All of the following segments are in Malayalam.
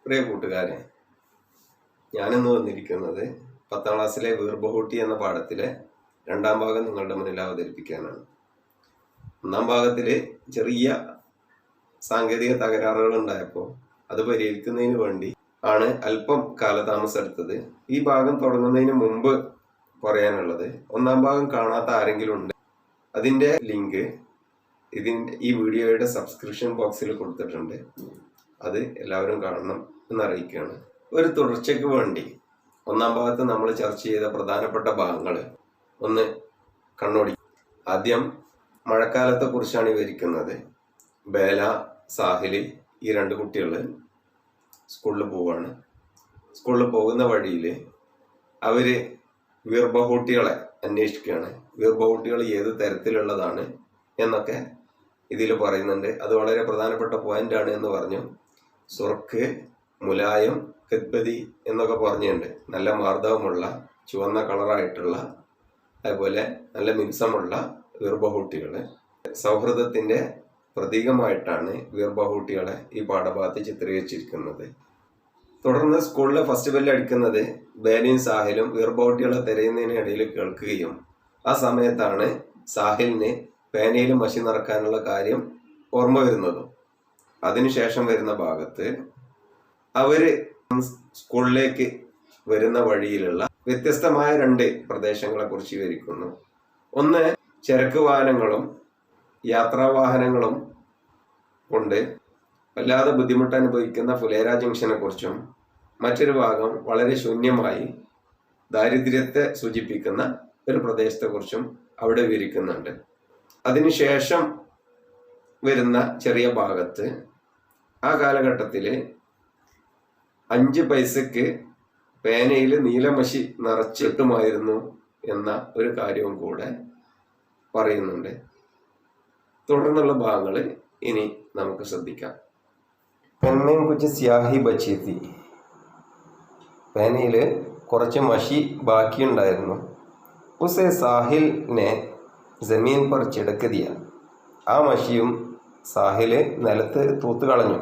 പ്രിയ കൂട്ടുകാരെ, ഞാനിന്ന് വന്നിരിക്കുന്നത് 10ാം ക്ലാസ്സിലെ വീർബഹൂട്ടി എന്ന പാഠത്തിലെ 2ാം ഭാഗം നിങ്ങളുടെ മുന്നിൽ അവതരിപ്പിക്കാനാണ്. 1ാം ഭാഗത്തിൽ ചെറിയ സാങ്കേതിക തകരാറുകൾ ഉണ്ടായപ്പോൾ അത് പരിഹരിക്കുന്നതിന് വേണ്ടി ആണ് അല്പം കാലതാമസം എടുത്തത്. ഈ ഭാഗം തുടങ്ങുന്നതിന് മുമ്പ് പറയാനുള്ളത്, 1ാം ഭാഗം കാണാത്ത ആരെങ്കിലും ഉണ്ട്, അതിൻ്റെ ലിങ്ക് ഈ വീഡിയോയുടെ സബ്സ്ക്രിപ്ഷൻ ബോക്സിൽ കൊടുത്തിട്ടുണ്ട്. അത് എല്ലാവരും കാണണം എന്നറിയിക്കുകയാണ്. ഒരു തുടർച്ചയ്ക്ക് വേണ്ടി 1ാം ഭാഗത്ത് നമ്മൾ ചർച്ച ചെയ്ത പ്രധാനപ്പെട്ട ഭാഗങ്ങൾ ഒന്ന് കണ്ണോടി. ആദ്യം മഴക്കാലത്തെ കുറിച്ചാണ് വിവരിക്കുന്നത്. ബേല, സാഹിൽ, ഈ 2 കുട്ടികൾ സ്കൂളിൽ പോവാണ്. സ്കൂളിൽ പോകുന്ന വഴിയിൽ അവർ വീർബഹൂട്ടികളെ അന്വേഷിക്കുകയാണ്. വീർബഹൂട്ടികൾ ഏത് തരത്തിലുള്ളതാണ് എന്നൊക്കെ ഇതിൽ പറയുന്നുണ്ട്. അത് വളരെ പ്രധാനപ്പെട്ട പോയിന്റാണ് എന്ന് പറഞ്ഞു. സുർക്ക്, മുലായം, കത്പതി എന്നൊക്കെ പറഞ്ഞിട്ടുണ്ട്. നല്ല മാർദ്ദവമുള്ള ചുവന്ന കളറായിട്ടുള്ള, അതുപോലെ നല്ല മിനുസമുള്ള വീർബഹൂട്ടികൾ. സൗഹൃദത്തിൻ്റെ പ്രതീകമായിട്ടാണ് വീർബഹൂട്ടികളെ ഈ പാഠഭാഗത്ത് ചിത്രീകരിച്ചിരിക്കുന്നത്. തുടർന്ന് സ്കൂളിലെ ഫസ്റ്റ് ബെല്ല് അടിക്കുന്നത് ബേലയും സാഹിലും വീർബഹൂട്ടികളെ തിരയുന്നതിനിടയിൽ കേൾക്കുകയും ആ സമയത്താണ് സാഹിലിന് പേനയിൽ മഷി നിറക്കാനുള്ള കാര്യം ഓർമ്മ വരുന്നതും. അതിനുശേഷം വരുന്ന ഭാഗത്ത് അവര് സ്കൂളിലേക്ക് വരുന്ന വഴിയിലുള്ള വ്യത്യസ്തമായ 2 പ്രദേശങ്ങളെ കുറിച്ച് വിവരിക്കുന്നു. ഒന്ന്, ചരക്ക് വാഹനങ്ങളും യാത്രാവാഹനങ്ങളും കൊണ്ട് വല്ലാതെ ബുദ്ധിമുട്ട് അനുഭവിക്കുന്ന ഫുലേര ജംഗ്ഷനെ കുറിച്ചും, മറ്റൊരു ഭാഗം വളരെ ശൂന്യമായി ദാരിദ്ര്യത്തെ സൂചിപ്പിക്കുന്ന ഒരു പ്രദേശത്തെക്കുറിച്ചും അവിടെ വിവരിക്കുന്നുണ്ട്. അതിനുശേഷം വരുന്ന ചെറിയ ഭാഗത്ത് ആ കാലഘട്ടത്തിൽ 5 പൈസക്ക് പേനയിൽ നീലമഷി നിറച്ചിട്ടുമായിരുന്നു എന്ന ഒരു കാര്യവും കൂടെ പറയുന്നുണ്ട്. തുടർന്നുള്ള ഭാഗങ്ങൾ ഇനി നമുക്ക് ശ്രദ്ധിക്കാം. പെൻമേം കുച്ച് സ്യാഹി ബച്ചീത്തി, പേനയിൽ കുറച്ച് മഷി ബാക്കിയുണ്ടായിരുന്നു. ഉസേ സാഹിലിനെ ജമീൻ പർ ചിടക്ക് ദിയ, ആ മഷിയും സാഹില് നിലത്ത് തൂത്ത് കളഞ്ഞു.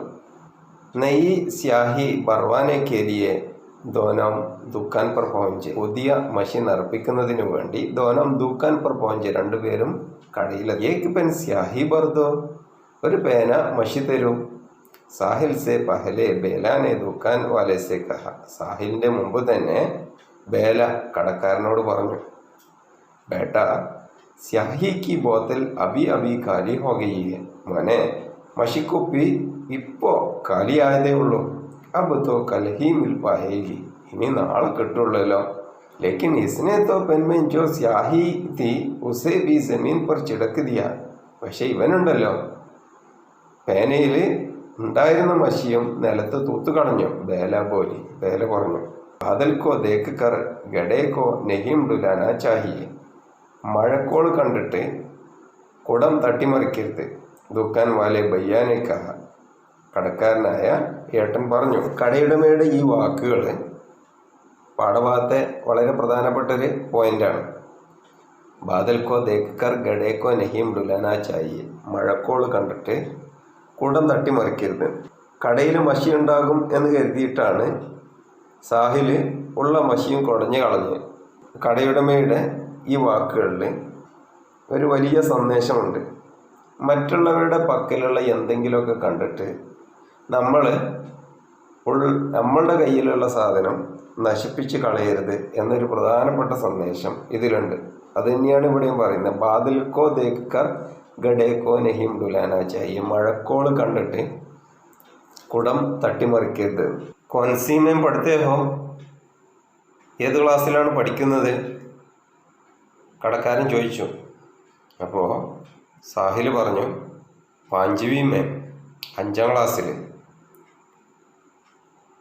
നയി സ്യാഹി ബർവാനെ കേലിയെ ദോനം ദുക്കാൻ പർ പਹੁഞ്ച്, പുതിയ മഷി നിറപ്പിക്കുന്നതിനു വേണ്ടി ദോനം ദുക്കാൻ പർ പਹੁഞ്ച്, 2 പേരും കടയിലെത്തി. ഏക് പെൻ സ്യാഹി ബർദോ, ഒരു പേന മഷി തരൂ. സാഹിൽ സെ പഹലെ ബേലാനെ ദുക്കാൻ വാലെ സെ കഹ, സാഹിലിൻ്റെ മുമ്പ് തന്നെ ബേല കടക്കാരനോട് പറഞ്ഞു, ബേട്ട സ്യാഹി കി ബോത്തൽ അബി അബി കാലി ഹോ ഗയി ഹെ, മോനെ മഷിക്കുപ്പി ഇപ്പോൾ കാലിയായതേ ഉള്ളൂ. അബ് തോ കൽ ഹി മിൽ പായേഗി, ഇനി നാളെ കിട്ടുള്ളല്ലോ. ലേക്കിൻ ഇസ്നെ തോ പെൻമേൻ ജോ സ്യാഹി തീ ഉസേ ബി ജമീൻ പർ ചിടക്ക് ദിയ, പക്ഷെ ഇവനുണ്ടല്ലോ പേനയിൽ ഉണ്ടായിരുന്ന മഷിയും നിലത്ത് തൂത്തു കളഞ്ഞു. ബേല ബോലി, ബേല പറഞ്ഞു, ബാദൽക്കോ ദേക്ക് കർ ഗഡേക്കോ നെഹിം ഡുലാന ചാഹിയെ, മഴക്കോൾ കണ്ടിട്ട് കുടം തട്ടിമറിക്കരുത്. ദുക്കാൻ വാലെ ബയ്യാനെ കഹ, കടക്കാരനായ ഏട്ടൻ പറഞ്ഞു. കടയുടമയുടെ ഈ വാക്കുകൾ പാഠഭാഗത്തെ വളരെ പ്രധാനപ്പെട്ടൊരു പോയിന്റാണ്. ബാദൽക്കോ ദേക്കർ ഗഡേക്കോ നെഹീം ഡുലാന ചാഹിയെ, മഴക്കോൾ കണ്ടിട്ട് കുടം തട്ടിമറിക്കരുത്. കടയിൽ മഷി ഉണ്ടാകും എന്ന് കരുതിയിട്ടാണ് സാഹില് ഉള്ള മഷിയും കുടഞ്ഞു കളഞ്ഞ്. കടയുടമയുടെ ഈ വാക്കുകളിൽ ഒരു വലിയ സന്ദേശമുണ്ട്. മറ്റുള്ളവരുടെ പക്കലുള്ള എന്തെങ്കിലുമൊക്കെ കണ്ടിട്ട് നമ്മളുടെ കയ്യിലുള്ള സാധനം നശിപ്പിച്ച് കളയരുത് എന്നൊരു പ്രധാനപ്പെട്ട സന്ദേശം ഇതിലുണ്ട്. അത് തന്നെയാണ് ഇവിടെയും പറയുന്നത്. ബാദൽക്കോ ദേക്കർ ഗഡേക്കോ നെഹിം ഡുലാന ചാഹിയെ, മഴക്കോൾ കണ്ടിട്ട് കുടം തട്ടിമറിക്കരുത്. കോൻസീമേം പഠിത്തേ ഹോ, ഏത് ക്ലാസ്സിലാണ് പഠിക്കുന്നത്? കടക്കാരൻ ചോദിച്ചു. അപ്പോൾ സാഹിൽ പറഞ്ഞു, 5വീं में, 5ാം ക്ലാസ്സിൽ.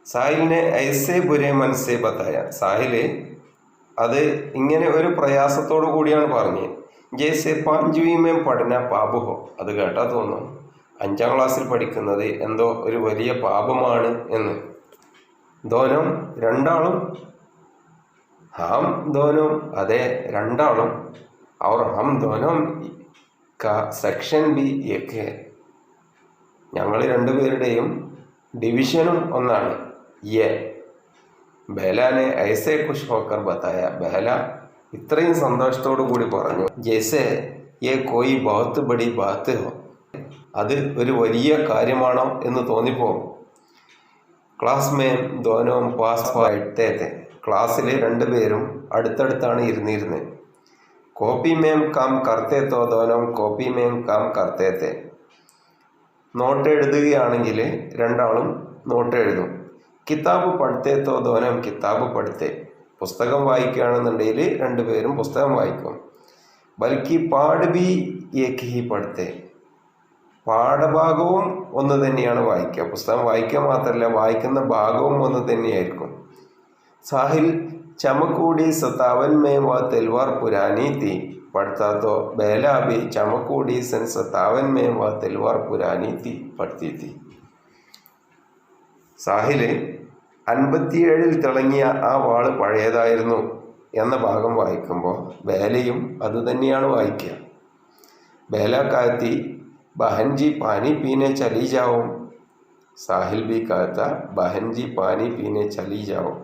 സാഹിലിനെ ഐസേ ബുരേ മനസ്സേ ബത്തായ, സാഹിൽ അത് ഇങ്ങനെ ഒരു പ്രയാസത്തോടു കൂടിയാണ് പറഞ്ഞത്. ജേസെ 5വീं में പഠന പാപഹോ, അത് കേട്ടാ തോന്നും 5ാം ക്ലാസ്സിൽ പഠിക്കുന്നത് എന്തോ ഒരു വലിയ പാപമാണ് എന്ന്. ദോനം, 2ആളും, ഹാം ദോനം, അതെ 2ആളും, और हम दोनों का സെക്ഷൻ ബി एक है, ഞങ്ങൾ 2 പേരുടെയും ഡിവിഷനും ഒന്നാണ്. ये ബേല ने ऐसे खुश होकर बताया. ബേല ഇത്രയും സന്തോഷത്തോടു കൂടി പറഞ്ഞു, ജैसे ये कोई बहुत बड़ी बात हो. അത് ഒരു വലിയ കാര്യമാണോ എന്ന് തോന്നിപ്പോകും. ക്ലാസ് മേം ദോനോം പാസ് പായിട്ടേ ക്ലാസ്സിൽ രണ്ടുപേരും അടുത്തടുത്താണ് ഇരുന്നിരുന്നത്. കോപ്പി മേം കാം കർത്തേ തോ ദോനോം കോപ്പി മേം കാം കർത്തേ തേ. നോട്ട് എഴുതുകയാണെങ്കിൽ രണ്ടാളും നോട്ട് എഴുതും. കിതാബ് പഠിത്തേ തോ ദോനം കിതാബ് പഠിത്തേ. പുസ്തകം വായിക്കുകയാണെന്നുണ്ടെങ്കിൽ രണ്ടുപേരും പുസ്തകം വായിക്കും. Balki പാഠ് B Ek he പഠിത്തേ. പാഠഭാഗവും ഒന്ന് തന്നെയാണ് വായിക്കുക. പുസ്തകം വായിക്കുക മാത്രമല്ല, വായിക്കുന്ന ഭാഗവും ഒന്ന് തന്നെയായിരിക്കും. സാഹിൽ ചമക്കൂടി 57 में वह तलवार पुरानी थी पढ़ता तो बेला भी चमकूड़ी सन 57 में वह तलवार पुरानी थी पढ़ती थी. സാഹില് 57 തിളങ്ങിയ ആ വാള് പഴയതായിരുന്നു എന്ന ഭാഗം വായിക്കുമ്പോൾ ബേലയും അതുതന്നെയാണ് വായിക്കുക. ബേല കാത്തി ബഹൻജി പാനി പീനെ ചലി ജാവും. സാഹിൽ ബി കാത്ത ബഹൻജി പാനി പീനെ ചലി ജാവും.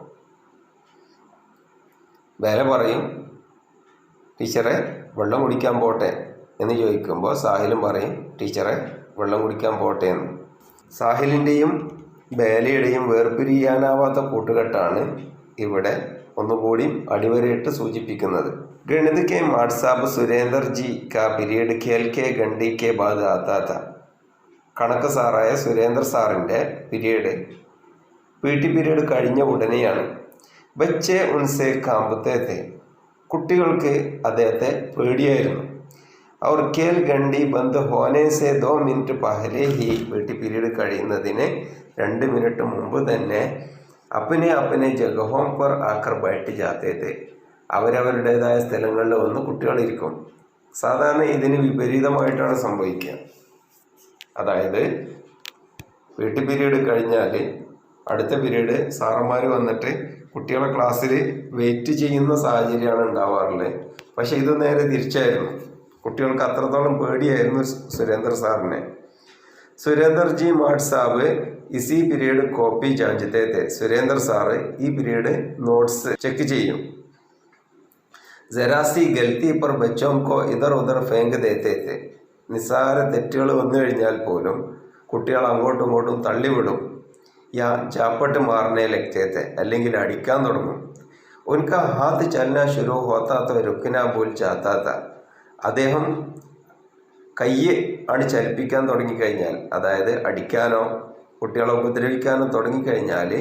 ബേല പറയും, ടീച്ചറെ വെള്ളം കുടിക്കാൻ പോട്ടെ എന്ന് ചോദിക്കുമ്പോൾ സാഹിലും പറയും, ടീച്ചറെ വെള്ളം കുടിക്കാൻ പോട്ടെ എന്ന്. സാഹിലിൻ്റെയും ബേലയുടെയും വേർപിരിയാനാവാത്ത കൂട്ടുകെട്ടാണ് ഇവിടെ ഒന്നുകൂടി അടിവരയിട്ട് സൂചിപ്പിക്കുന്നത്. ഗണിത് കെ മാഡ് സാബ് സുരേന്ദർ ജി കാ പീരീഡ് ഖേൽ കെ ഗണ്ടി കെ ബാദ് ആത്താ താ. കണക്ക് സാറായ സുരേന്ദർ സാറിൻ്റെ പീരീഡ് PT പീരീഡ് കഴിഞ്ഞ ഉടനെയാണ്. ബച്ചെ ഉൻസെ കാമ്പത്തേ തേ. കുട്ടികൾക്ക് അദ്ദേഹത്തെ പേടിയായിരുന്നു. അവർ ഖേൽ ഗണ്ടി ബന്ദ് ഹോനെ സെ 2 മിനിറ്റ് പഹലെ ഹി PT പീരീഡ് കഴിയുന്നതിന് 2 മിനിറ്റ് മുമ്പ് തന്നെ അപ്പനെ ജഗഹോം പർ ആക്കർ ബൈഠ് ജാത്തേ തേ. അവരവരുടേതായ സ്ഥലങ്ങളിൽ വന്ന് കുട്ടികളിരിക്കും. സാധാരണ ഇതിന് വിപരീതമായിട്ടാണ് സംഭവിക്കുക. അതായത് PT പീരീഡ് കഴിഞ്ഞാൽ അടുത്ത പീരീഡ് സാറന്മാർ വന്നിട്ട് കുട്ടികളെ ക്ലാസ്സിൽ വെയിറ്റ് ചെയ്യുന്ന സാഹചര്യമാണ് ഉണ്ടാവാറുള്ളത്. പക്ഷെ ഇത് നേരെ തിരിച്ചായിരുന്നു. കുട്ടികൾക്ക് അത്രത്തോളം പേടിയായിരുന്നു സുരേന്ദർ സാറിനെ. സുരേന്ദർ ജി മാഡ് സാബ് ഇസി പീരീഡ് കോപ്പി ജാഞ്ചത്തെ തേ. സുരേന്ദർ സാറ് ഈ പീരീഡ് നോട്ട്സ് ചെക്ക് ചെയ്യും. ജറാസി ഗൽത്തി പർ ബച്ചോം കോ ഇതർ ഉദർ ഫേങ്ക് ദേത്തേ തേ. നിസ്സാര തെറ്റുകൾ വന്നു കഴിഞ്ഞാൽ പോലും കുട്ടികൾ അങ്ങോട്ടും ഇങ്ങോട്ടും തള്ളിവിടും. യാ ചാപ്പട്ട് മാറനെ ലഗ്തേ, അല്ലെങ്കിൽ അടിക്കാൻ തുടങ്ങും. ഉൻക ഹാത്ത് ചലന ശുരു ഹോത്താത്ത രുക്കിന ബോൽ ചാത്താത്ത. അദ്ദേഹം കയ്യ് ആണ് ചലിപ്പിക്കാൻ തുടങ്ങിക്കഴിഞ്ഞാൽ, അതായത് അടിക്കാനോ കുട്ടികളെ ഉപദ്രവിക്കാനോ തുടങ്ങിക്കഴിഞ്ഞാൽ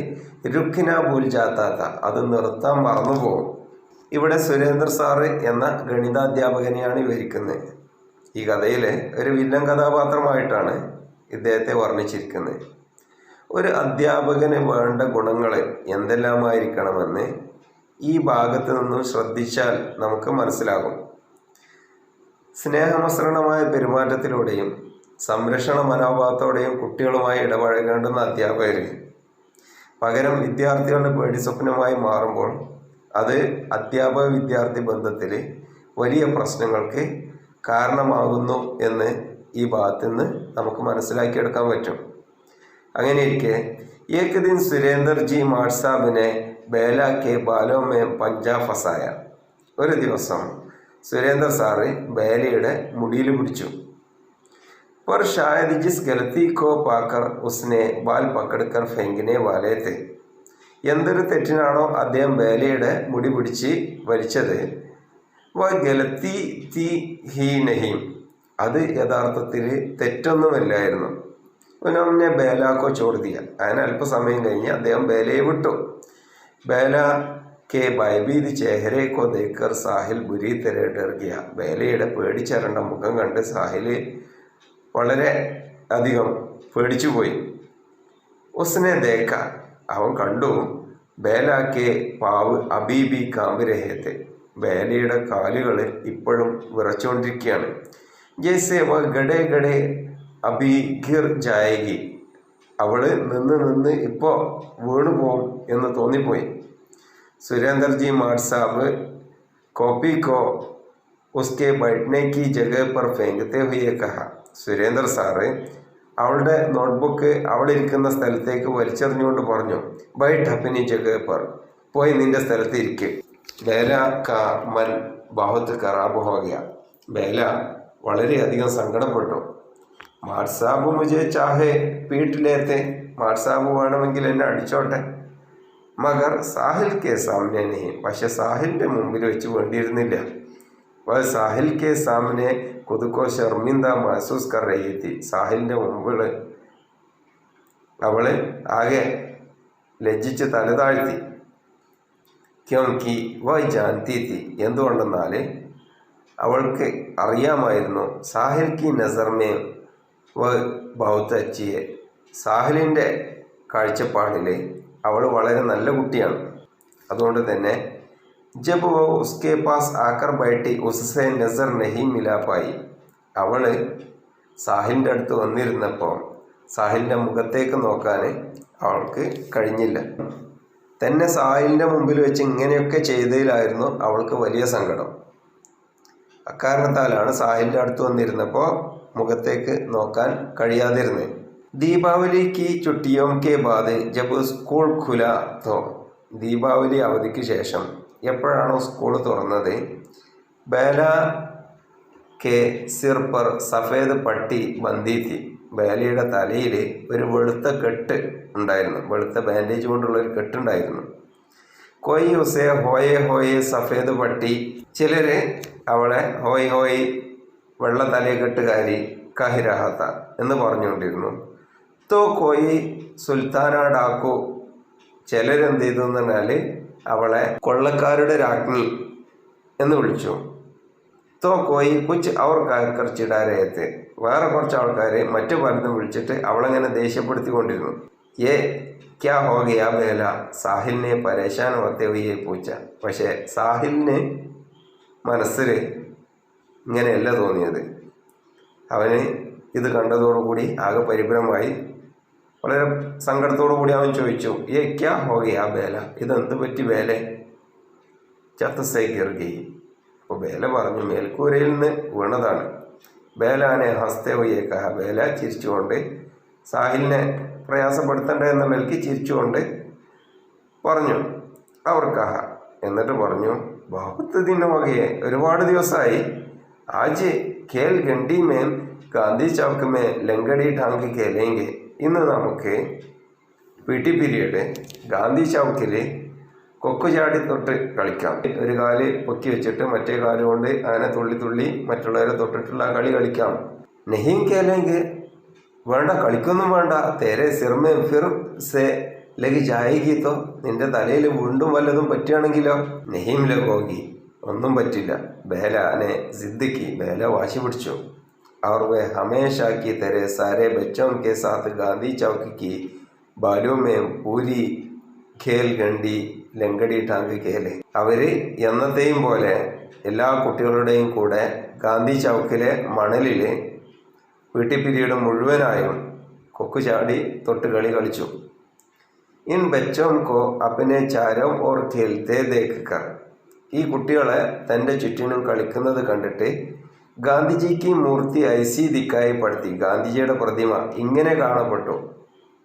രുക്കിന ബോൽ ചാത്താത്ത, അത് നിർത്താൻ മറന്നുപോകും. ഇവിടെ സുരേന്ദർ സാറ് എന്ന ഗണിതാധ്യാപകനെയാണ് വിവരിക്കുന്നത്. ഈ കഥയിലെ ഒരു വില്ലൻ കഥാപാത്രമായിട്ടാണ് ഇദ്ദേഹത്തെ വർണ്ണിച്ചിരിക്കുന്നത്. ഒരു അധ്യാപകന് വേണ്ട ഗുണങ്ങൾ എന്തെല്ലാമായിരിക്കണമെന്ന് ഈ ഭാഗത്ത് നിന്നും ശ്രദ്ധിച്ചാൽ നമുക്ക് മനസ്സിലാകും. സ്നേഹമസൃണമായ പെരുമാറ്റത്തിലൂടെയും സംരക്ഷണ മനോഭാവത്തോടെയും കുട്ടികളുമായി ഇടപഴകേണ്ടുന്ന അധ്യാപകർ പകരം വിദ്യാർത്ഥികളുടെ പേടി സ്വപ്നമായി മാറുമ്പോൾ അത് അധ്യാപക വിദ്യാർത്ഥി ബന്ധത്തിൽ വലിയ പ്രശ്നങ്ങൾക്ക് കാരണമാകുന്നു എന്ന് ഈ ഭാഗത്ത് നിന്ന് നമുക്ക് മനസ്സിലാക്കിയെടുക്കാൻ പറ്റും. അങ്ങനെയിരിക്കെ ഏക് ദിൻ സുരേന്ദർ ജി മാഡ് സാബിനെ ബേല കെ ബാലോ മേ പഞ്ചാ ഫസായ. ഒരു ദിവസം സുരേന്ദർ സാറ് ബേലയുടെ മുടിയിൽ പിടിച്ചു. पर शायद जिस गलती को पाकर उसने बाल पकड़कर फेंकने वाले थे. എന്തൊരു തെറ്റിനാണോ അദ്ദേഹം ബേലയുടെ മുടി പിടിച്ച് വലിച്ചത്, ഗലത്തി തീ ഹി നഹീം, അത് യഥാർത്ഥത്തിൽ തെറ്റൊന്നുമല്ലായിരുന്നു. ഉനോനെ ബേലാക്കോ ചോർദിയ. അതിന് അല്പസമയം കഴിഞ്ഞ് അദ്ദേഹം ബേലയെ വിട്ടു. ബേല കെ ഭയഭീതി ചേഹരെ കോ ദേക്കർ സാഹിൽ ബുരി തെരെ ഡർ ഗയ. ബേലയുടെ പേടിച്ചരണ്ട മുഖം കണ്ട് സാഹിൽ വളരെ അധികം പേടിച്ചുപോയി. ഉസ്നെ ദേക്ക, അവൻ കണ്ടു, ബേലാക്കെ പാവ് അബീബി കാമ്പുരഹത്തെ, ബേലയുടെ കാലുകൾ ഇപ്പോഴും വിറച്ചുകൊണ്ടിരിക്കുകയാണ്. ജയ്സെ വ ഗഡേ ഗഡേ അബിഗിർ ജായകി, അവള് നിന്ന് ഇപ്പോൾ വീണു പോകും എന്ന് തോന്നിപ്പോയി. സുരേന്ദർ ജി മാഡ് സാബ് കോപ്പി കോ ഉസ്കെ ബൈഠ്നെ കി ജഗഹ പർ ഫേങ്കത്തെ ഹുയെ കഹ. സുരേന്ദർ സാറ് അവളുടെ നോട്ട്ബുക്ക് അവളിരിക്കുന്ന സ്ഥലത്തേക്ക് വലിച്ചെറിഞ്ഞുകൊണ്ട് പറഞ്ഞു, ബൈഠ് അപ്പനി ജഗഹ് പർ, പോയി നിന്റെ സ്ഥലത്ത് ഇരിക്ക്. ബേല കാ മൻ ബഹുത് ഖറാബ് ഹോ ഗയ. ബേല വളരെയധികം സങ്കടപ്പെട്ടു. മാർസാബ് മുझे ചാഹെ പീട്ട് ലേത്തെ, മാർസാബ് വേണമെങ്കിൽ എന്നെ അടിച്ചോട്ടെ. മഗർ സാഹിൽ കെ സാമനെ नहीं, പക്ഷെ സാഹിലിന്റെ മുമ്പിൽ വെച്ച് വേണ്ടിയിരുന്നില്ല. വह സാഹിൽ കെ സാമനെ खुद को शर्मिंदा महसूस कर रही थी. സാഹിലിന്റെ മുമ്പിൽ അവള് ആകെ ലജ്ജിച്ച് തല താഴ്ത്തി. ക്യോങ്കി വഹ് ജാൻതി थी, എന്തുകൊണ്ടെന്നാൽ അവൾക്ക് അറിയാമായിരുന്നു, സാഹിൽ കി നസർ മേ വഹ് ബഹുത് അച്ചി ഹൈ, സാഹിലിൻ്റെ കാഴ്ചപ്പാടിൽ അവൾ വളരെ നല്ല കുട്ടിയാണ്. അതുകൊണ്ട് തന്നെ ജബ് വോ ഉസ്കെ പാസ് ആക്കർ ബൈഠി ഉസ്സെ നസർ നഹി മിലാ പായി, അവൾ സാഹിലിൻ്റെ അടുത്ത് വന്നിരുന്നപ്പോൾ സാഹിലിൻ്റെ മുഖത്തേക്ക് നോക്കാൻ അവൾക്ക് കഴിഞ്ഞില്ല. തന്നെ സാഹിലിൻ്റെ മുമ്പിൽ വെച്ച് ഇങ്ങനെയൊക്കെ ചെയ്തതിലായിരുന്നു അവൾക്ക് വലിയ സങ്കടം. അക്കാരണത്താലാണ് സാഹിലിൻ്റെ അടുത്ത് വന്നിരുന്നപ്പോൾ മുഖത്തേക്ക് നോക്കാൻ കഴിയാതിരുന്നത്. ദീപാവലി കി ചുട്ടിയോം കെ ബാദ് ജബ് സ്കൂൾ ഖുലാ തോ, ദീപാവലി അവധിക്ക് ശേഷം എപ്പോഴാണോ സ്കൂൾ തുറന്നത്, ബേല കെ സിർ പർ സഫേദ് പട്ടി ബന്ദി തി, ബേലയുടെ തലയിൽ ഒരു വെളുത്ത കെട്ട് ഉണ്ടായിരുന്നു, വെളുത്ത ബാൻഡേജ് കൊണ്ടുള്ള ഒരു കെട്ടുണ്ടായിരുന്നു. കൊയ് ഉസേ ഹോയെ ഹോയെ സഫേദ് പട്ടി, ചിലർ അവളെ ഹോയ് ഹോയ് വെള്ള തലയെക്കെട്ടുകാരി കഹിരഹത്ത എന്ന് പറഞ്ഞുകൊണ്ടിരുന്നു. തോ കോയി സുൽത്താന ഡാക്കു, ചിലരെന്ത് ചെയ്തു എന്ന് പറഞ്ഞാൽ അവളെ കൊള്ളക്കാരുടെ രാജ്ഞി എന്ന് വിളിച്ചു. തോ കോയി കുച്ച് അവർ ചിടാരയത്ത്, വേറെ കുറച്ച് ആൾക്കാർ മറ്റു പലതും വിളിച്ചിട്ട് അവളെങ്ങനെ ദേഷ്യപ്പെടുത്തിക്കൊണ്ടിരുന്നു. ഏ ക്യാ ഹോ ഗയാ ബേല, സാഹിലിനെ പരേശാൻ ഹോത്തെ ഹുയേ പൂച്ച, പക്ഷേ സാഹിലിന് മനസ്സിൽ ഇങ്ങനെയല്ല തോന്നിയത്. അവന് ഇത് കണ്ടതോടുകൂടി ആകെ പരിഭ്രമമായി. വളരെ സങ്കടത്തോടു കൂടി അവൻ ചോദിച്ചു, ഏ ക്യാ ഹോ ഗയാ ബേല, ഇതെന്ത് പറ്റി ബേലെ? ചത്തസൈ ഗിർഗി. അപ്പോൾ ബേല പറഞ്ഞു, മേൽക്കൂരയിൽ നിന്ന് വീണതാണ്. ബേലാനെ ഹസ്തേ ഹുയേ കഹ, ബേല ചിരിച്ചുകൊണ്ട് സാഹിലിനെ പ്രയാസപ്പെടുത്തേണ്ട എന്ന നിലയ്ക്ക് ചിരിച്ചുകൊണ്ട് പറഞ്ഞു, അവർ കഹ, എന്നിട്ട് പറഞ്ഞു, ബഹുത്ത് ദിന വകയെ, ഒരുപാട് ദിവസമായി, ആജ് ഖേൽ ഗണ്ടി മേം ഗാന്ധി ചൗക്ക് മേ ലങ്കടി ഠാങ്ക് ഖേലേങ്കെ, ഇന്ന് നമുക്ക് PT പീരീഡ് ഗാന്ധി ചൗക്കിൽ കൊക്കുചാടി തൊട്ട് കളിക്കാം. ഒരു കാല് പൊക്കി വെച്ചിട്ട് മറ്റേ കാല് കൊണ്ട് അങ്ങനെ തുള്ളി തുള്ളി മറ്റുള്ളവരെ തൊട്ടിട്ടുള്ള കളി കളിക്കാം. നെഹീം ഖേലേങ്കെ, വേണ്ട, കളിക്കൊന്നും വേണ്ട. തേരെ സിർമേ ഫിർ സേ ലഗി ജായേഗി തോ, നിന്റെ തലയിൽ വീണ്ടും വല്ലതും പറ്റുകയാണെങ്കിലോ? നെഹീം ലഗോഗി, ഒന്നും പറ്റില്ല. ബേലാനെ സിദ്ദിഖി, ബേല വാശി പിടിച്ചു. और वे हमेशा की तरह सारे बच्चों के साथ गांधी चौक की बालों में पूरी खेल गंडी ലങ്കടി ടാങ്ക് കേലെ, അവർ എന്നത്തെയും പോലെ എല്ലാ കുട്ടികളുടെയും കൂടെ ഗാന്ധി ചൗക്കിലെ മണലിൽ PT പീരീഡ് മുഴുവനായും കൊക്കുചാടി തൊട്ട് കളി കളിച്ചു. ഇൻ ബച്ചോം കോ അപ്പനെ ചാരം ഓർ ഖേൽത്തെ ദേഖ് കർ, ഈ കുട്ടികളെ തൻ്റെ ചുറ്റിനും കളിക്കുന്നത് കണ്ടിട്ട് ഗാന്ധിജിക്ക് മൂർത്തി ഐസി ദിക്കായി പടുത്തി, ഗാന്ധിജിയുടെ പ്രതിമ ഇങ്ങനെ കാണപ്പെട്ടു.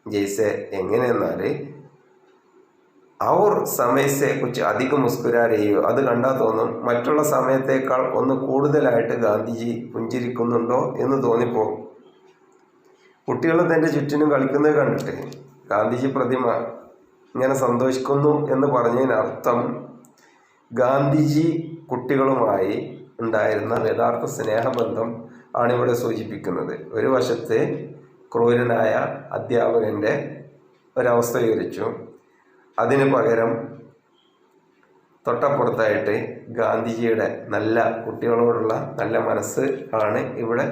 ജയ്സെ, എങ്ങനെയെന്നാൽ അവർ സമയത്തെ കുറിച്ച് അധികം മുസ്കുരാരെയോ, അത് കണ്ടാൽ തോന്നും മറ്റുള്ള സമയത്തേക്കാൾ ഒന്ന് കൂടുതലായിട്ട് ഗാന്ധിജി പുഞ്ചിരിക്കുന്നുണ്ടോ എന്ന് തോന്നിപ്പോകും. കുട്ടികൾ തൻ്റെ ചുറ്റിനും കളിക്കുന്നത് കണ്ടിട്ട് ഗാന്ധിജി പ്രതിമ ഇങ്ങനെ സന്തോഷിക്കുന്നു എന്ന് പറഞ്ഞതിനർത്ഥം ഗാന്ധിജി കുട്ടികളുമായി ഉണ്ടായിരുന്ന യഥാർത്ഥ സ്നേഹബന്ധം ആണിവിടെ സൂചിപ്പിക്കുന്നത്. ഒരു വശത്ത് ക്രൂരനായ അധ്യാപകൻ്റെ ഒരവസ്ഥ വിവരിച്ചു, അതിന് പകരം തൊട്ടപ്പുറത്തായിട്ട് ഗാന്ധിജിയുടെ നല്ല കുട്ടികളോടുള്ള നല്ല മനസ്സ് ആണ് ഇവിടെ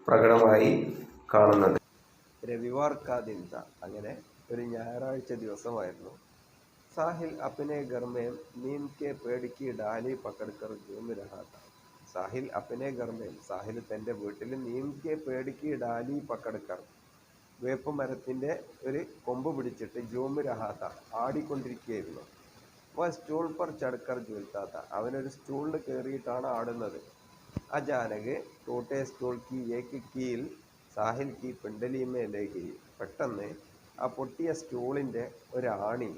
പ്രകടമായി കാണുന്നത്. രവിവാർ കാ ദിൻ താ, അങ്ങനെ ഒരു ഞായറാഴ്ച ദിവസമായിരുന്നു. സാഹിൽ അപ്പനെ ഘർ മേ നീം കെ പേട് കി ഡാലി പക്കട് കർ ഘൂം രഹാ താ, സാഹിൽ അപ്പനെ ഘർ മേ, സാഹിൽ തൻ്റെ വീട്ടിൽ നീം കെ പേട് കി ഡാലി പക്കട് കർ, വേപ്പ് മരത്തിൻ്റെ ഒരു കൊമ്പ് പിടിച്ചിട്ട് ജൂം രഹാത്ത, ആടിക്കൊണ്ടിരിക്കുകയായിരുന്നു. വ സ്റ്റൂൾ പർ ചടുക്കർ ജൂൽത്താത്ത, അവനൊരു സ്റ്റൂളിൽ കയറിയിട്ടാണ് ആടുന്നത്. അചാനക് ടൂട്ടെ സ്റ്റൂൾ കി ഏക്ക് കീൽ സാഹിൽ കി പിണ്ടലിമേലേക്ക് പെട്ടെന്ന് ആ പൊട്ടിയ സ്റ്റൂളിൻ്റെ ഒരാണി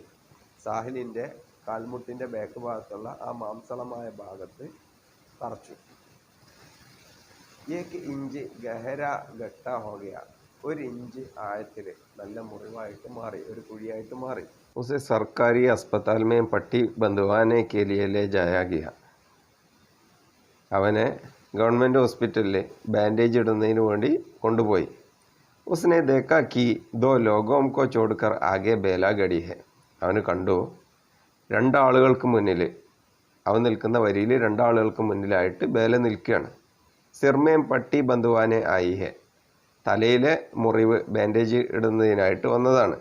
സാഹിലിൻ്റെ കാൽമുട്ടിൻ്റെ ബാക്ക് ഭാഗത്തുള്ള ആ മാംസളമായ ഭാഗത്ത് തറച്ചു. ഏക്ക് ഇഞ്ച് ഗഹര ഗട്ട ഹോഗയ, 1 ഇഞ്ച് ആഴത്തിൽ നല്ല മുറിവായിട്ട് മാറി, ഒരു കുഴിയായിട്ട് മാറി. ഉസെ സർക്കാരി अस्पताल में പട്ടി ബന്ധുവാനെ के लिए ले जाया गया. അവനെ ഗവൺമെൻറ് ഹോസ്പിറ്റലിൽ ബാൻഡേജ് ഇടുന്നതിന് വേണ്ടി കൊണ്ടുപോയി. ഉസ്നെ ദേഖാ കി ദോ ലോഗോം കോ ചോഡ്കർ ആകെ ബേല ഗടി ഹെ. അവന് കണ്ടു രണ്ടാളുകൾക്ക് മുന്നിൽ, അവൻ നിൽക്കുന്ന വരിയിൽ രണ്ടാളുകൾക്ക് മുന്നിലായിട്ട് ബേല നിൽക്കുകയാണ്. സിർമേം പട്ടി ബന്ധുവാനെ ആയി ഹെ. തലയിലെ മുറിവ് ബാൻഡേജ് ഇടുന്നതിനായിട്ട് വന്നതാണ്.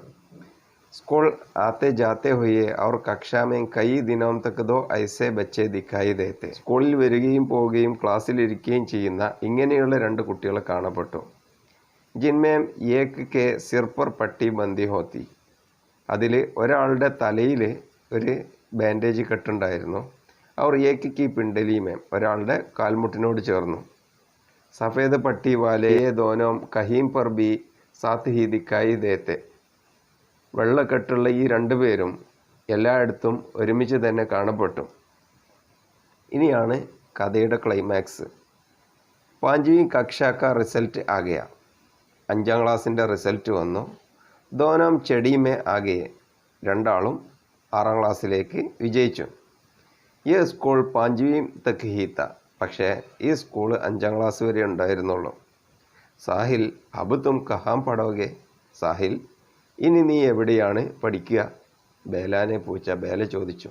स्कूल आते जाते हुए और कक्षा में कई दिनों तक दो ऐसे बच्चे दिखाई देते. സ്കൂളിൽ വരികയും പോവുകയും ക്ലാസ്സിൽ ഇരിക്കുകയും ചെയ്യുന്ന ഇങ്ങനെയുള്ള 2 കുട്ടികളെ കാണപ്പെട്ടു. ജിൻമേം ഏക് കെ സിർ पर പട്ടി ബന്ധി ഹോത്തി. അതിൽ ഒരാളുടെ തലയിൽ ഒരു ബാൻഡേജ് കെട്ടുണ്ടായിരുന്നു. അവർ ഏക് കി പിണ്ടലി മേം, ഒരാളുടെ കാൽമുട്ടിനോട് ചേർന്നു. സഫേദ് പട്ടി വാലെ ദോനോം കഹീം पर भी साथ ही दिखाई देते. വെള്ളക്കെട്ടുള്ള ഈ 2 പേരും എല്ലായിടത്തും ഒരുമിച്ച് തന്നെ കാണപ്പെട്ടു. ഇനിയാണ് കഥയുടെ ക്ലൈമാക്സ്. 5वीं कक्षा का റിസൾട്ട് ആകയ. 5ാം ക്ലാസ്സിൻ്റെ റിസൾട്ട് വന്നു. ദോനം ചെടിമേ ആകെ, രണ്ടാളും 6ാം ക്ലാസ്സിലേക്ക് വിജയിച്ചു. ഈ സ്കൂൾ 5वीं തക്ക് ഹീത്ത, പക്ഷേ ഈ സ്കൂൾ 5ാം ക്ലാസ് വരെ ഉണ്ടായിരുന്നുള്ളൂ. സാഹിൽ അബ് തും കഹാം പഠോകെ. സാഹിൽ, ഇനി നീ എവിടെയാണ് പഠിക്കുക? ബേലാനെ പൂച്ച, ബേല ചോദിച്ചു.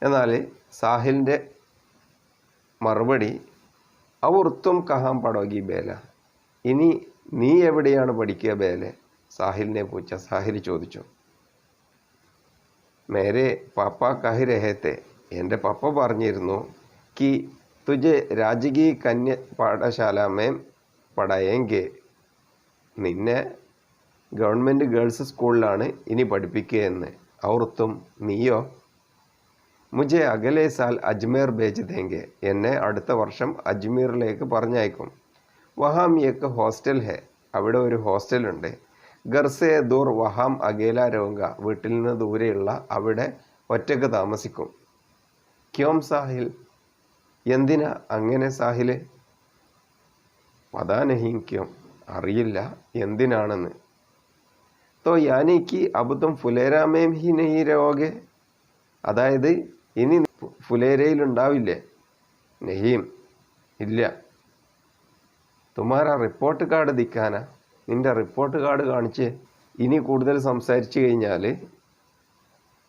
എന്നാൽ സാഹിലിൻ്റെ മറുപടി അവർ തും കഹാം പഠോഗി ബേല. ഇനി നീ എവിടെയാണ് പഠിക്കുക ബേലെ? സാഹിലിനെ പൂച്ച, സാഹിൽ ചോദിച്ചു. മേരെ പാപ്പ കഹി രഹത്തെ, എൻ്റെ പപ്പ പറഞ്ഞിരുന്നു കി തുജെ രാജകീയ കന്യ പാഠശാല മേം പഠായെങ്കെ, നിന്നെ ഗവൺമെൻറ് ഗേൾസ് സ്കൂളിലാണ് ഇനി പഠിപ്പിക്കുകയെന്ന്. ഔർത്തും, നീയോ? മുझे അഗലേ സാൽ അജ്മീർ ഭേജ് ദേങ്കെ, എന്നെ അടുത്ത വർഷം അജ്മീറിലേക്ക് പറഞ്ഞയക്കും. വഹാം ഏക്ക് ഹോസ്റ്റൽ ഹെ, അവിടെ ഒരു ഹോസ്റ്റലുണ്ട്. ഗർസേ ദൂർ വഹാം അകേല രഹൂംഗ, വീട്ടിൽ നിന്ന് ദൂരെയുള്ള അവിടെ ഒറ്റയ്ക്ക് താമസിക്കും. ക്യോം സാഹിൽ, എന്തിനാ അങ്ങനെ സാഹില്? പതാ നഹീം ക്യോം, അറിയില്ല എന്തിനാണെന്ന്. तो यानी कि अब तुम ഫുലേര മേം ഹി നഹീ രഹോഗെ, അതായത് ഇനി ഫുലേരയിൽ ഉണ്ടാവില്ലേ? നഹീം, ഇല്ല. തുമാര റിപ്പോർട്ട് കാർഡ് ദിക്കാന, നിന്റെ റിപ്പോർട്ട് കാർഡ് കാണിച്ച്. ഇനി കൂടുതൽ സംസാരിച്ചു കഴിഞ്ഞാൽ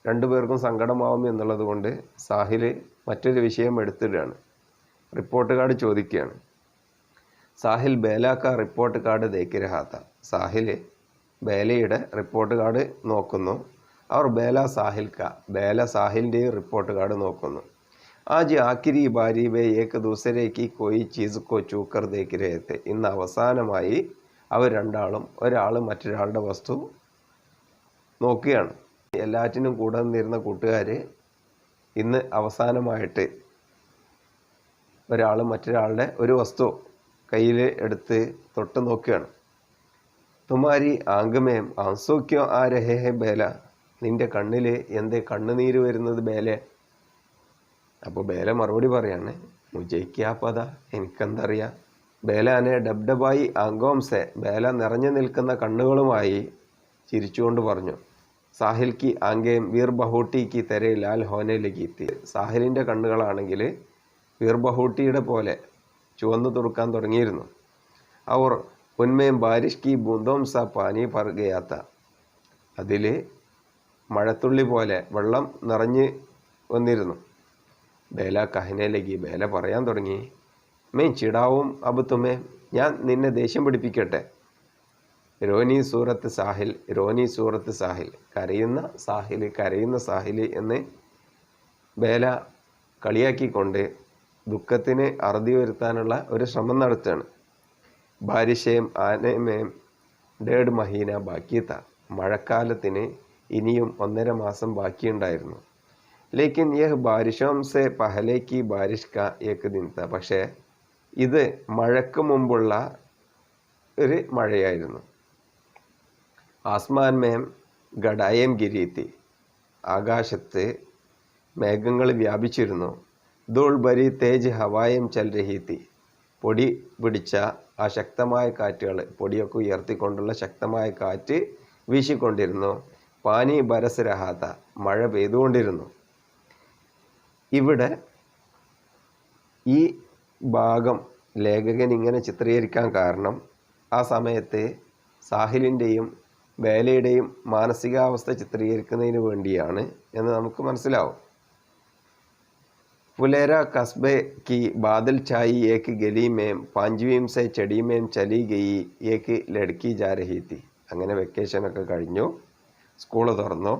2 പേർക്കും സങ്കടമാവും എന്നുള്ളത് കൊണ്ട് സാഹിൽ മറ്റൊരു വിഷയം എടുത്തിടുകയാണ്. റിപ്പോർട്ട് കാർഡ് ചോദിക്കുകയാണ്. സാഹിൽ ബേലാക്ക റിപ്പോർട്ട് കാർഡ് ദേക്കി രഹാത്ത. സാഹിൽ ബേലയുടെ റിപ്പോർട്ട് കാർഡ് നോക്കുന്നു. അവർ ബേല സാഹിൽ ക, ബേല സാഹിലിൻ്റെ റിപ്പോർട്ട് കാർഡ് നോക്കുന്നു. ആജ് ആഖിരി ബാരി വേ ഏക്ക് ദൂസരേക്ക് കോയി ചീസ് കോ ചൂക്കർ ദേക്കി രഹത്തെ. ഇന്ന് അവസാനമായി അവർ രണ്ടാളും, ഒരാൾ മറ്റൊരാളുടെ വസ്തു നോക്കുകയാണ്. എല്ലാറ്റിനും കൂടെ നിന്നിരുന്ന കൂട്ടുകാർ ഇന്ന് അവസാനമായിട്ട് ഒരാൾ മറ്റൊരാളുടെ ഒരു വസ്തു കയ്യിൽ എടുത്ത് തൊട്ട് നോക്കുകയാണ്. തുമാരി ആംഗമേം ആൻസൂക്യോ ആ രഹേ ഹെ ബേല, നിന്റെ കണ്ണിൽ എന്തേ കണ്ണുനീര് വരുന്നത് ബേലെ? അപ്പോൾ ബേല മറുപടി പറയാണ്, മുജയ്ക്കാ പത, എനിക്കെന്തറിയാം. ബേലാനെ ഡബ്ഡബായി ആംഗോംസെ, ബേല നിറഞ്ഞു നിൽക്കുന്ന കണ്ണുകളുമായി ചിരിച്ചുകൊണ്ട് പറഞ്ഞു. സാഹിൽ കി ആംഗേം വീർ ബഹൂട്ടി കി തെരെ ലാൽ ഹോനെ ലഗീത്തി. സാഹിലിൻ്റെ കണ്ണുകളാണെങ്കിൽ വീർ ബഹൂട്ടിയുടെ പോലെ ചുവന്നു തുറക്കാൻ തുടങ്ങിയിരുന്നു. അവർ ഉന്മേം ബാരിഷ് കി ബൂന്തോം സാ പാനി ഭർ ഗയാത്ത, അതിൽ മഴത്തുള്ളി പോലെ വെള്ളം നിറഞ്ഞ് വന്നിരുന്നു. ബേല കഹനെ ലഗി, ബേല പറയാൻ തുടങ്ങി. മേ ചിടാവും അബ് തുമേ, ഞാൻ നിന്നെ ദേഷ്യം പിടിപ്പിക്കട്ടെ. രോനി സൂറത്ത് സാഹിൽ, രോനി സൂറത്ത് സാഹിൽ, കരയുന്ന സാഹിൽ, കരയുന്ന സാഹിൽ എന്ന് ബേല കളിയാക്കിക്കൊണ്ട് ദുഃഖത്തിന് അറുതി വരുത്താനുള്ള ഒരു ശ്രമം നടത്തുകയാണ്. ബാരിഷേം ആനമേം 1.5 മഹീന ബാക്കിത്ത, മഴക്കാലത്തിന് ഇനിയും 1.5 മാസം ബാക്കിയുണ്ടായിരുന്നു. ലേക്കിൻ യഹ് ബാരിഷോം സെ പഹലേക്ക് ബാരിഷ് കാ ഏക് ദിൻ ത, പക്ഷേ ഇത് മഴയ്ക്ക് മുമ്പുള്ള ഒരു മഴയായിരുന്നു. ആസ്മാൻ മേം ഗഡായം ഗിരീത്തി, ആകാശത്ത് മേഘങ്ങൾ വ്യാപിച്ചിരുന്നു. ധൂൾ ഭരി തേജ് ഹവായം ചൽ രഹീത്തി, പൊടി പിടിച്ച ആ ശക്തമായ കാറ്റുകൾ, പൊടിയൊക്കെ ഉയർത്തിക്കൊണ്ടുള്ള ശക്തമായ കാറ്റ് വീശിക്കൊണ്ടിരുന്നു. പാനി ബരസ് രഹാത്ത, മഴ പെയ്തുകൊണ്ടിരുന്നു. ഇവിടെ ഈ ഭാഗം ലേഖകൻ ഇങ്ങനെ ചിത്രീകരിക്കാൻ കാരണം ആ സമയത്ത് സാഹിലിൻ്റെയും ബേലയുടെയും മാനസികാവസ്ഥ ചിത്രീകരിക്കുന്നതിന് വേണ്ടിയാണ് എന്ന് നമുക്ക് മനസ്സിലാവും. ഫുലേര കസ്ബെ की बादल छाई एक गली में 5वीं से चढ़ी में चली गई एक लड़की जा रही थी. അങ്ങനെ വെക്കേഷനൊക്കെ കഴിഞ്ഞു, സ്കൂള് തുറന്നു.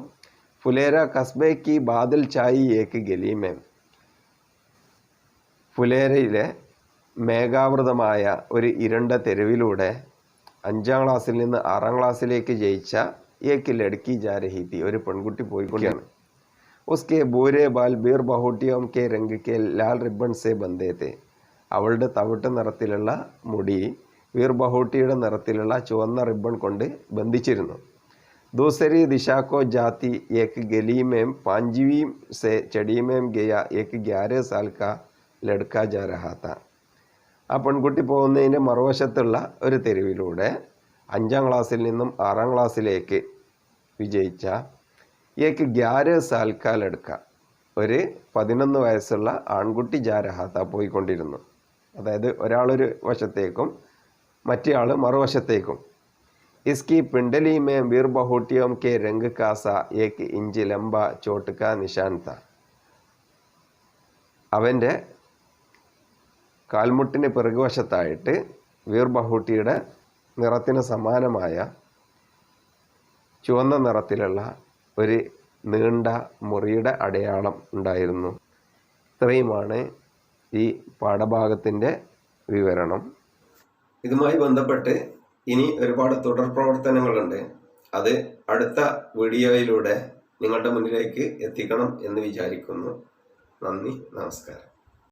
ഫുലേര കസ്ബെ की बादल छाई एक गली में, ഫുലേരയിലെ മേഘാവൃതമായ ഒരു ഇരുണ്ട തെരുവിലൂടെ 5ാം ക്ലാസ്സിൽ നിന്ന് 6ാം ക്ലാസ്സിലേക്ക് ജയിച്ച ഏക്ക് ലഡ്കി ജാ രഹി തി, ഒരു പെൺകുട്ടി പോയിക്കൊണ്ടിരിക്കുകയാണ്. ഉസ്കെ ബൂരെ ബാൽ ബീർ ബഹൂട്ടിയോം കെ രംഗ് കെ ലാൽ റിബൺ സെ ബന്ധേ തെ, അവളുടെ തവിട്ട് നിറത്തിലുള്ള മുടി വീർ ബഹൂട്ടിയുടെ നിറത്തിലുള്ള ചുവന്ന റിബൺ കൊണ്ട് ബന്ധിച്ചിരുന്നു. दूसरी दिशा को जाती एक गली में 5वीं से चढ़ी में गया एक 11 साल का लड़का जा रहा था. ആ പെൺകുട്ടി പോകുന്നതിൻ്റെ മറുവശത്തുള്ള ഒരു തെരുവിലൂടെ 5ാം ക്ലാസ്സിൽ നിന്നും 6ാം ക്ലാസ്സിലേക്ക് വിജയിച്ച ഏക്ക് 11 സാൽ കാ ലഡ്ക, ഒരു 11 വയസ്സുള്ള ആൺകുട്ടി ജാ രഹാ താ, പോയിക്കൊണ്ടിരുന്നു. അതായത് ഒരാളൊരു വശത്തേക്കും മറ്റേയാൾ മറുവശത്തേക്കും. इसकी पिंडली में वीर बहुटियों के रंग का सा 1 इंच लंबा चोट का निशान था. അവൻ്റെ കാൽമുട്ടിന് പിറകുവശത്തായിട്ട് വീർ ബഹൂട്ടിയുടെ നിറത്തിന് സമാനമായ ചുവന്ന നിറത്തിലുള്ള ഒരു നീണ്ട മുറിയുടെ അടയാളം ഉണ്ടായിരുന്നു. ഇത്രയുമാണ് ഈ പാഠഭാഗത്തിൻ്റെ വിവരണം. ഇതുമായി ബന്ധപ്പെട്ട് ഇനി ഒരുപാട് തുടർ പ്രവർത്തനങ്ങളുണ്ട്. അത് അടുത്ത വീഡിയോയിലൂടെ നിങ്ങളുടെ മുന്നിലേക്ക് എത്തിക്കണം എന്ന് വിചാരിക്കുന്നു. നന്ദി, നമസ്കാരം.